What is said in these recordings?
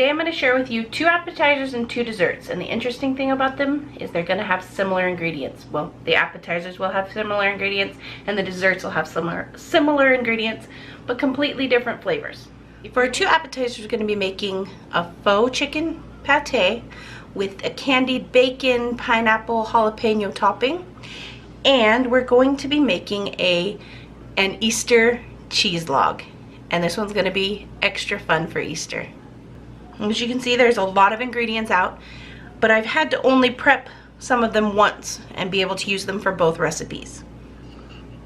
Today I'm going to share with you 2 appetizers and 2 desserts, and the interesting thing about them is they're going to have similar ingredients. Well, the appetizers will have similar ingredients and the desserts will have similar ingredients, but completely different flavors. For our 2 appetizers, we're going to be making a faux chicken pate with a candied bacon, pineapple, jalapeno topping, and we're going to be making an Easter cheese log, and this one's going to be extra fun for Easter. As you can see, there's a lot of ingredients out, but I've had to only prep some of them once and be able to use them for both recipes.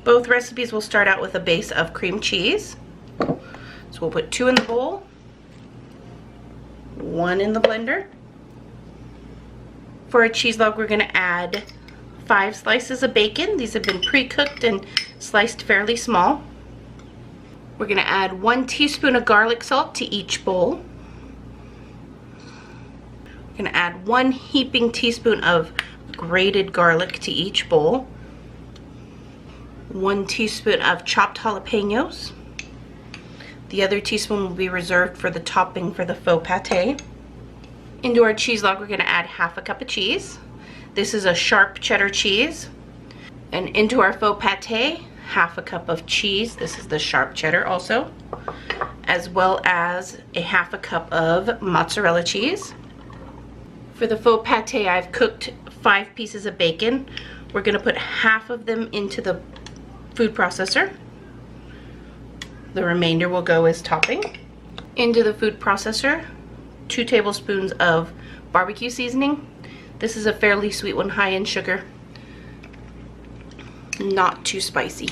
Both recipes will start out with a base of cream cheese. So we'll put 2 in the bowl, 1 in the blender. For a cheese log, we're going to add 5 slices of bacon. These have been pre-cooked and sliced fairly small. We're going to add 1 teaspoon of garlic salt to each bowl. We're going to add 1 heaping teaspoon of grated garlic to each bowl. 1 teaspoon of chopped jalapenos. The other teaspoon will be reserved for the topping for the faux pate. Into our cheese log, we're going to add 1/2 cup of cheese. This is a sharp cheddar cheese. And into our faux pate, 1/2 cup of cheese. This is the sharp cheddar also, as well as a 1/2 cup of mozzarella cheese. For the faux pate, I've cooked 5 pieces of bacon. We're going to put 1/2 of them into the food processor. The remainder will go as topping. Into the food processor, 2 tablespoons of barbecue seasoning. This is a fairly sweet one, high in sugar. Not too spicy.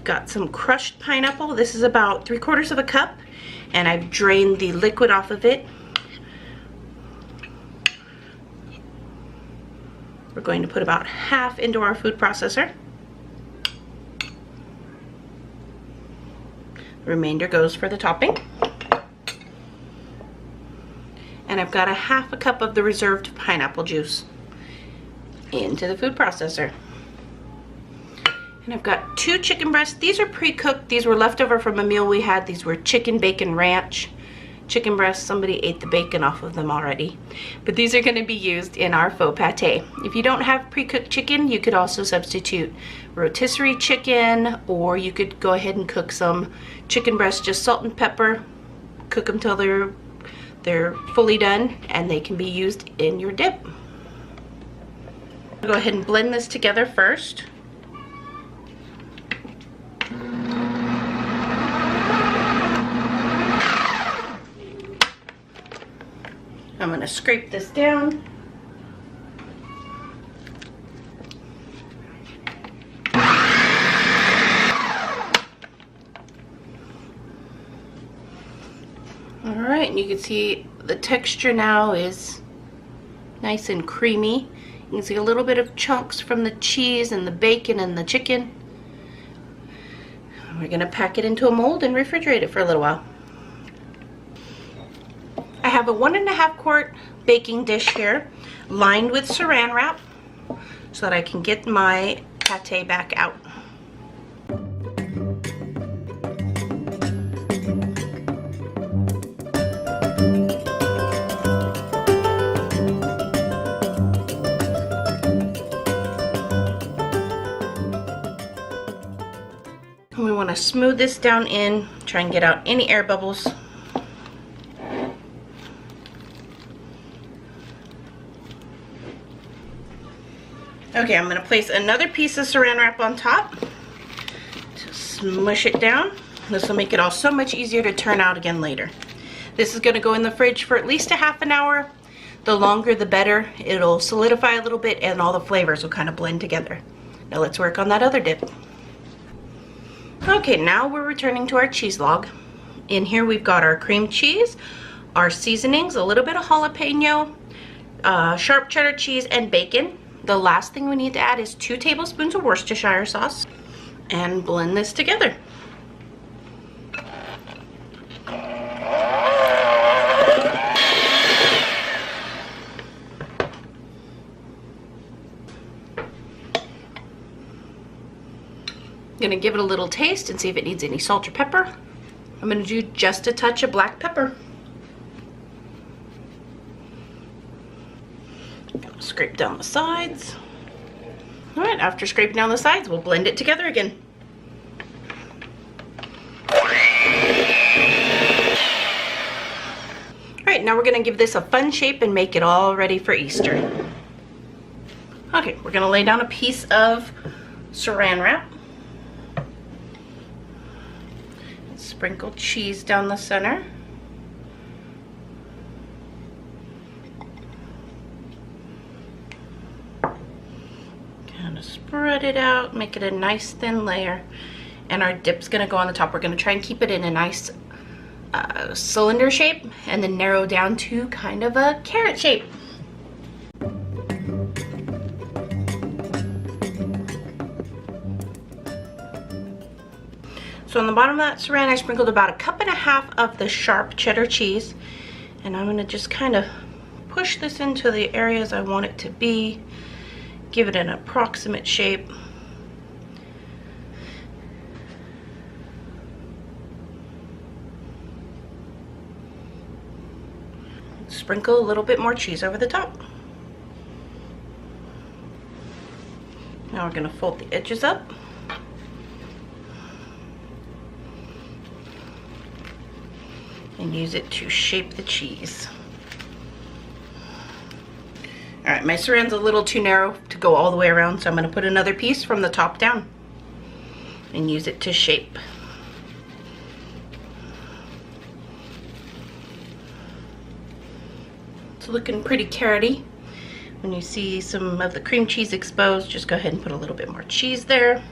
Got some crushed pineapple. This is about 3/4 cup, and I've drained the liquid off of it. We're going to put about 1/2 into our food processor. The remainder goes for the topping. And I've got a 1/2 cup of the reserved pineapple juice into the food processor. And I've got 2 chicken breasts. These are pre-cooked. These were left over from a meal we had. These were chicken bacon ranch chicken breasts. Somebody ate the bacon off of them already. But these are going to be used in our faux pate. If you don't have pre-cooked chicken, you could also substitute rotisserie chicken, or you could go ahead and cook some chicken breasts, just salt and pepper. Cook them till they're fully done, and they can be used in your dip. I'll go ahead and blend this together first. I'm going to scrape this down. Alright, and you can see the texture now is nice and creamy. You can see a little bit of chunks from the cheese and the bacon and the chicken. We're going to pack it into a mold and refrigerate it for a little while. I have a 1.5 quart baking dish here lined with saran wrap so that I can get my pate back out. And we want to smooth this down in, try and get out any air bubbles. Okay, I'm going to place another piece of saran wrap on top to smush it down. This will make it all so much easier to turn out again later. This is going to go in the fridge for at least a ½ an hour. The longer the better. It'll solidify a little bit and all the flavors will kind of blend together. Now let's work on that other dip. Okay, now we're returning to our cheese log. In here we've got our cream cheese, our seasonings, a little bit of jalapeno, sharp cheddar cheese, and bacon. The last thing we need to add is 2 tablespoons of Worcestershire sauce and blend this together. I'm going to give it a little taste and see if it needs any salt or pepper. I'm going to do just a touch of black pepper. Scrape down the sides. All right, after scraping down the sides, we'll blend it together again. All right, now we're gonna give this a fun shape and make it all ready for Easter. Okay, we're gonna lay down a piece of saran wrap. Sprinkle cheese down the center. Kind of spread it out, make it a nice thin layer. And our dip's gonna go on the top. We're gonna try and keep it in a nice cylinder shape and then narrow down to kind of a carrot shape. So on the bottom of that saran, I sprinkled about 1.5 cups of the sharp cheddar cheese, and I'm gonna just kind of push this into the areas I want it to be, give it an approximate shape. Sprinkle a little bit more cheese over the top. Now we're gonna fold the edges up. And use it to shape the cheese. All right, my saran's a little too narrow to go all the way around, so I'm gonna put another piece from the top down and use it to shape. It's looking pretty carroty. When you see some of the cream cheese exposed, just go ahead and put a little bit more cheese there.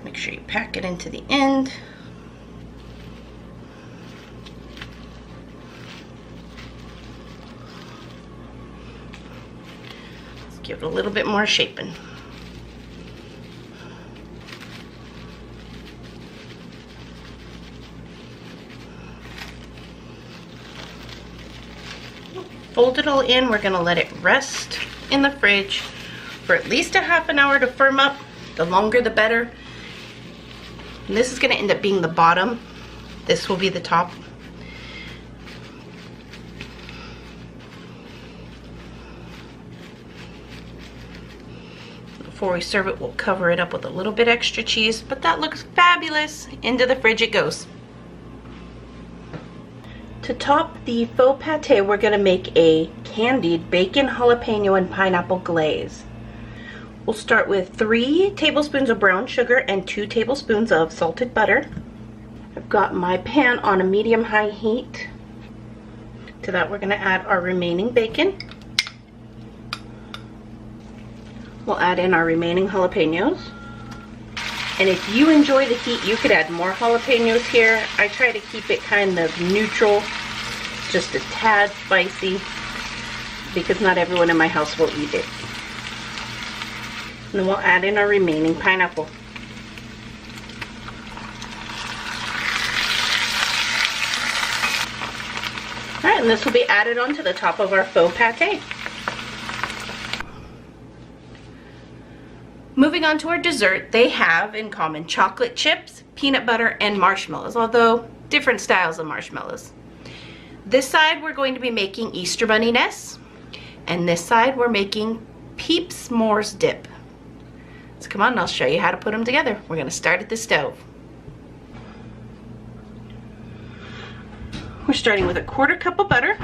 Make sure you pack it into the end. Let's give it a little bit more shaping. Fold it all in. We're gonna let it rest in the fridge for at least a half an hour to firm up. The longer the better. And this is gonna end up being the bottom. This will be the top. Before we serve it, we'll cover it up with a little bit extra cheese, but that looks fabulous. Into the fridge it goes. To top the faux pate, we're gonna make a candied bacon, jalapeno, and pineapple glaze. We'll start with 3 tablespoons of brown sugar and 2 tablespoons of salted butter. I've got my pan on a medium-high heat. To that, we're gonna add our remaining bacon. We'll add in our remaining jalapenos. And if you enjoy the heat, you could add more jalapenos here. I try to keep it kind of neutral, just a tad spicy, because not everyone in my house will eat it. And then we'll add in our remaining pineapple. All right, and this will be added onto the top of our faux pate. Moving on to our dessert, they have in common chocolate chips, peanut butter, and marshmallows, although different styles of marshmallows. This side we're going to be making Easter Bunny nests, and this side we're making PEEPS S'mores dip. So come on, I'll show you how to put them together. We're gonna start at the stove. We're starting with a 1/4 cup of butter.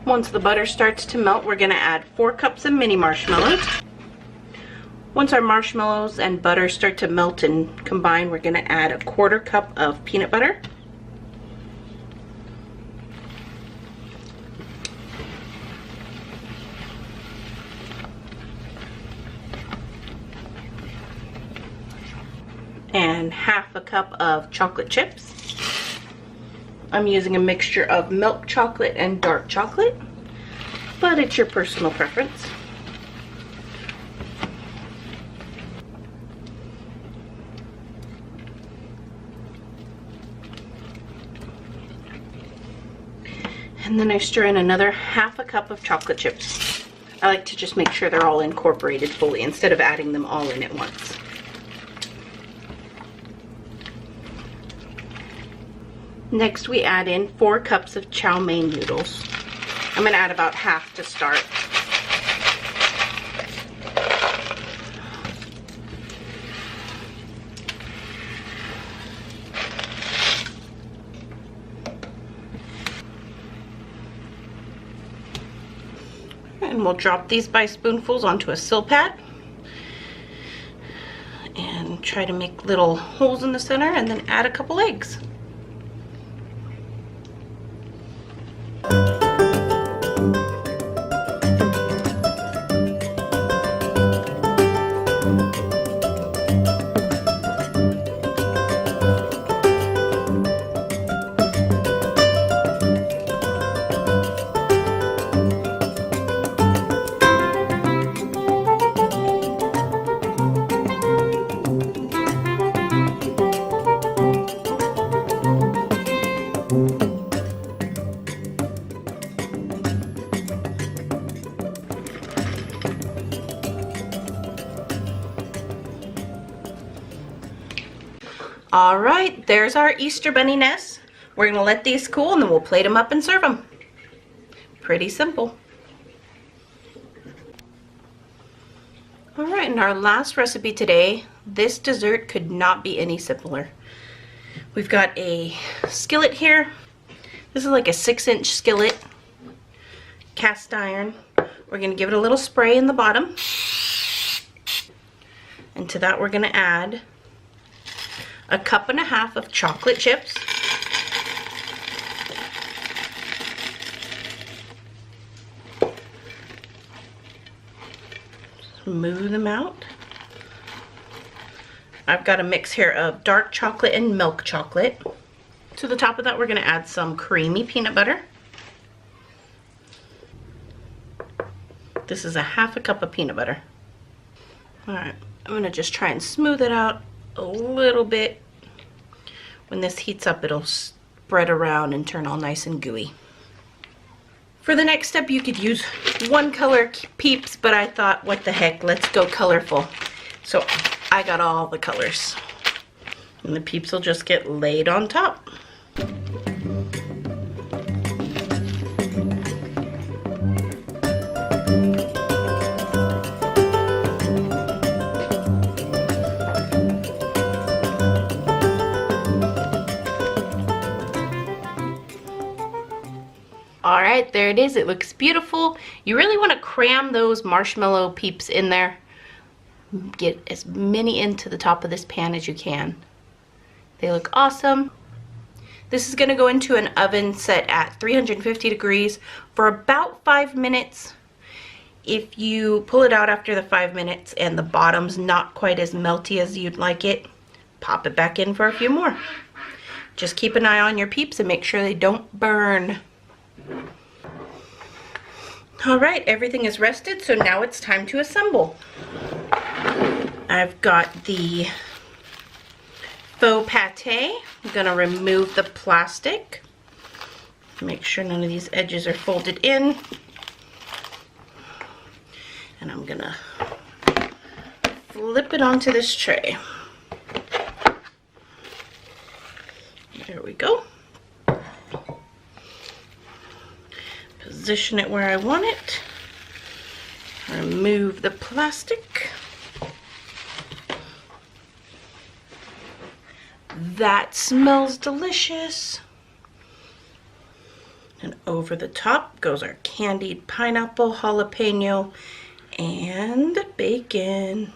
Once the butter starts to melt, we're gonna add 4 cups of mini marshmallows. Once our marshmallows and butter start to melt and combine, we're gonna add a 1/4 cup of peanut butter. And 1/2 cup of chocolate chips. I'm using a mixture of milk chocolate and dark chocolate, but it's your personal preference. And then I stir in another 1/2 cup of chocolate chips. I like to just make sure they're all incorporated fully instead of adding them all in at once. Next we add in 4 cups of chow mein noodles. I'm gonna add about half to start. And we'll drop these by spoonfuls onto a sill pad and try to make little holes in the center and then add a couple eggs. All right, there's our Easter bunny nests. We're gonna let these cool and then we'll plate them up and serve them. Pretty simple. All right, and our last recipe today, this dessert could not be any simpler. We've got a skillet here. This is like a 6-inch skillet, cast iron. We're gonna give it a little spray in the bottom. And to that we're gonna add a 1.5 cups of chocolate chips. Smooth them out. I've got a mix here of dark chocolate and milk chocolate. To the top of that we're going to add some creamy peanut butter. This is a 1/2 cup of peanut butter. Alright, I'm going to just try and smooth it out a little bit. When this heats up, it'll spread around and turn all nice and gooey. For the next step, you could use one color PEEPS, but I thought, what the heck, let's go colorful. So I got all the colors. And the PEEPS will just get laid on top. All right, there it is. It looks beautiful. You really want to cram those marshmallow PEEPS in there. Get as many into the top of this pan as you can. They look awesome. This is going to go into an oven set at 350 degrees for about 5 minutes. If you pull it out after the 5 minutes and the bottom's not quite as melty as you'd like it, pop it back in for a few more. Just keep an eye on your PEEPS and make sure they don't burn. All right, everything is rested, so now it's time to assemble. I've got the faux pate. I'm gonna remove the plastic. Make sure none of these edges are folded in. And I'm gonna flip it onto this tray. There we go. Position it where I want it. Remove the plastic. That smells delicious. And over the top goes our candied pineapple, jalapeno, and bacon.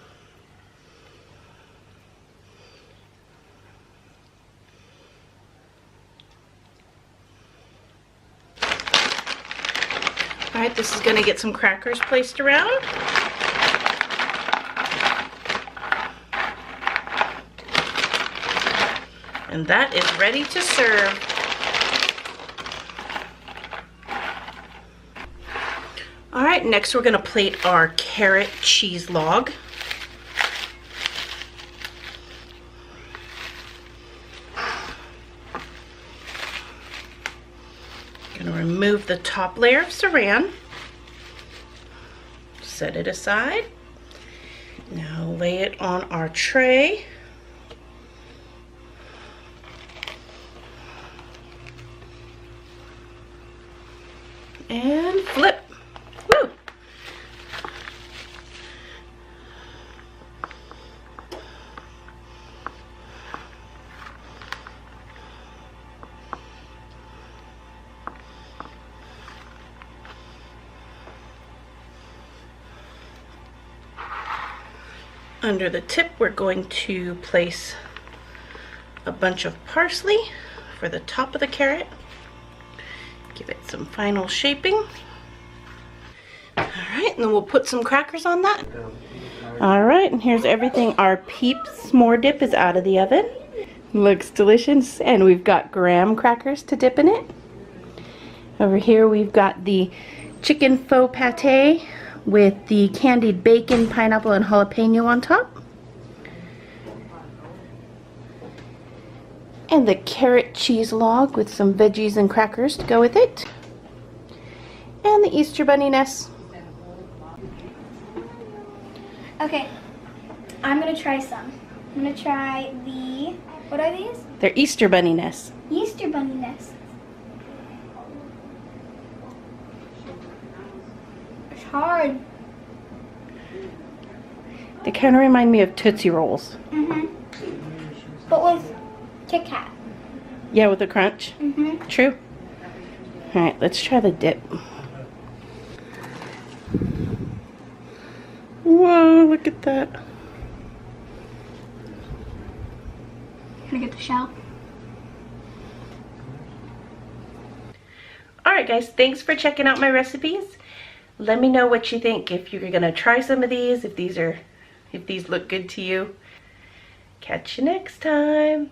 All right, this is going to get some crackers placed around. And that is ready to serve. All right, next we're going to plate our carrot cheese log. Going to remove the top layer of saran. Set it aside. Now lay it on our tray. And Under the tip, we're going to place a bunch of parsley for the top of the carrot. Give it some final shaping. All right, and then we'll put some crackers on that. All right, and here's everything. Our PEEPS S'more dip is out of the oven. Looks delicious, and we've got graham crackers to dip in it. Over here we've got the chicken faux pate with the candied bacon, pineapple, and jalapeno on top. And the carrot cheese log with some veggies and crackers to go with it. And the Easter bunny nest. Okay, I'm gonna try some. I'm gonna try the, what are these? They're Easter bunny nests. Easter bunny nests. It's hard. They kind of remind me of Tootsie Rolls. But with Kit Kat. Yeah, with a crunch. True. All right, let's try the dip. Whoa, look at that. Can I get the shell? Alright guys, thanks for checking out my recipes. Let me know what you think, if you're gonna try some of these, if these look good to you. Catch you next time.